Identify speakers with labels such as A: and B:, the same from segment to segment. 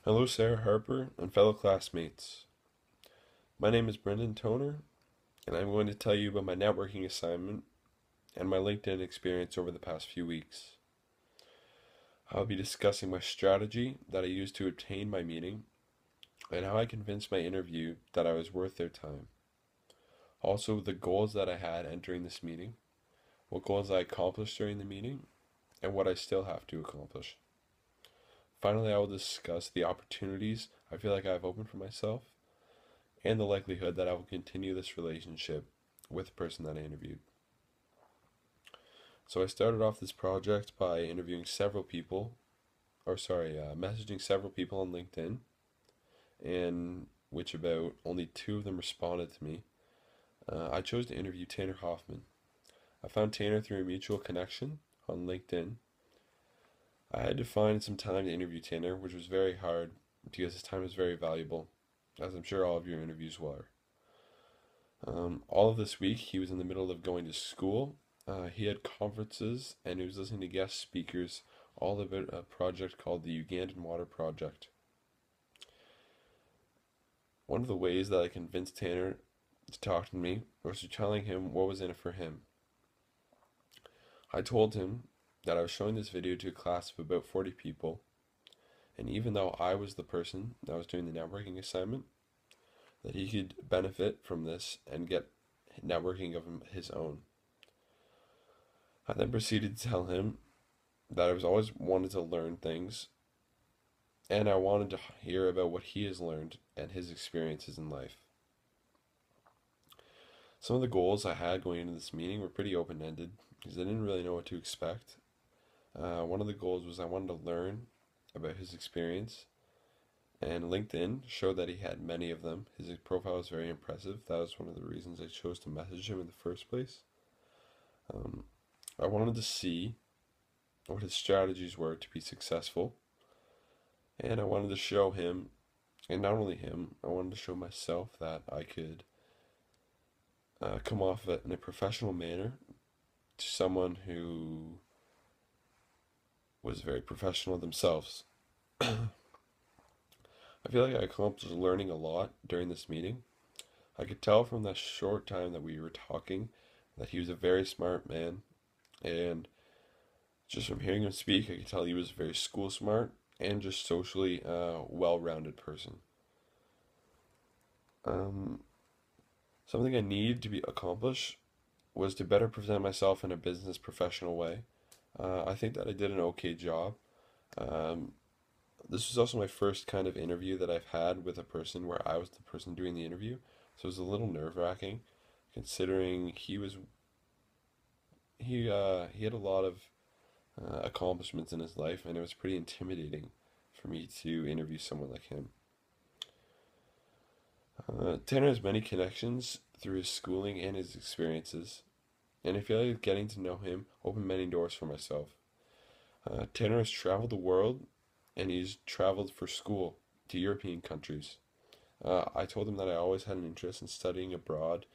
A: Hello, Sarah Harper and fellow classmates. My name is Brendan Toner, and I'm going to tell you about my networking assignment and my LinkedIn experience over the past few weeks. I'll be discussing my strategy that I used to obtain my meeting and how I convinced my interview that I was worth their time. Also, the goals that I had entering this meeting, what goals I accomplished during the meeting, and what I still have to accomplish. Finally, I will discuss the opportunities I feel like I've opened for myself and the likelihood that I will continue this relationship with the person that I interviewed. So I started off this project by interviewing several people, messaging several people on LinkedIn, and which about only two of them responded to me. I chose to interview Tanner Hoffman. I found Tanner through a mutual connection on LinkedIn. I had to find some time to interview Tanner, which was very hard because his time is very valuable, as I'm sure all of your interviews were. All of this week, he was in the middle of going to school. He had conferences and he was listening to guest speakers all about a project called the Ugandan Water Project. One of the ways that I convinced Tanner to talk to me was to telling him what was in it for him. I told him that I was showing this video to a class of about 40 people, and even though I was the person that was doing the networking assignment, that he could benefit from this and get networking of his own. I then proceeded to tell him that I was always wanted to learn things and I wanted to hear about what he has learned and his experiences in life. Some of the goals I had going into this meeting were pretty open-ended because I didn't really know what to expect. One of the goals was I wanted to learn about his experience, and LinkedIn showed that he had many of them. His profile was very impressive. That was one of the reasons I chose to message him in the first place. I wanted to see what his strategies were to be successful, and I wanted to show him, and not only him, I wanted to show myself that I could come off it in a professional manner to someone who was very professional themselves. I feel like I accomplished learning a lot during this meeting. I could tell from the short time that we were talking that he was a very smart man, and just from hearing him speak, I could tell he was very school smart and just socially well-rounded person. Um, Something I needed to be accomplished was to better present myself in a business professional way. I think that I did an okay job. Um, this was also my first kind of interview that I've had with a person where I was the person doing the interview, so it was a little nerve-wracking, considering he had a lot of accomplishments in his life, and it was pretty intimidating for me to interview someone like him. Tanner has many connections through his schooling and his experiences, and I feel like getting to know him opened many doors for myself. Tanner has traveled the world, and he's traveled for school to European countries. I told him that I always had an interest in studying abroad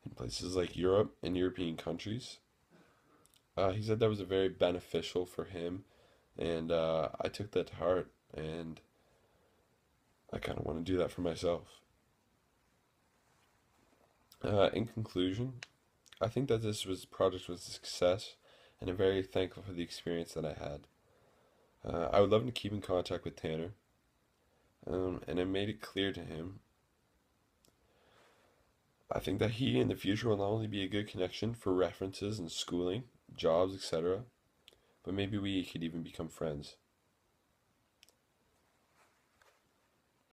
A: in places like Europe and European countries. He said that was very beneficial for him, and I took that to heart, and I kind of want to do that for myself. In conclusion, I think that this project was a success, and I'm very thankful for the experience that I had. I would love to keep in contact with Tanner, and I made it clear to him. I think that he in the future will not only be a good connection for references and schooling, jobs, etc., but maybe we could even become friends.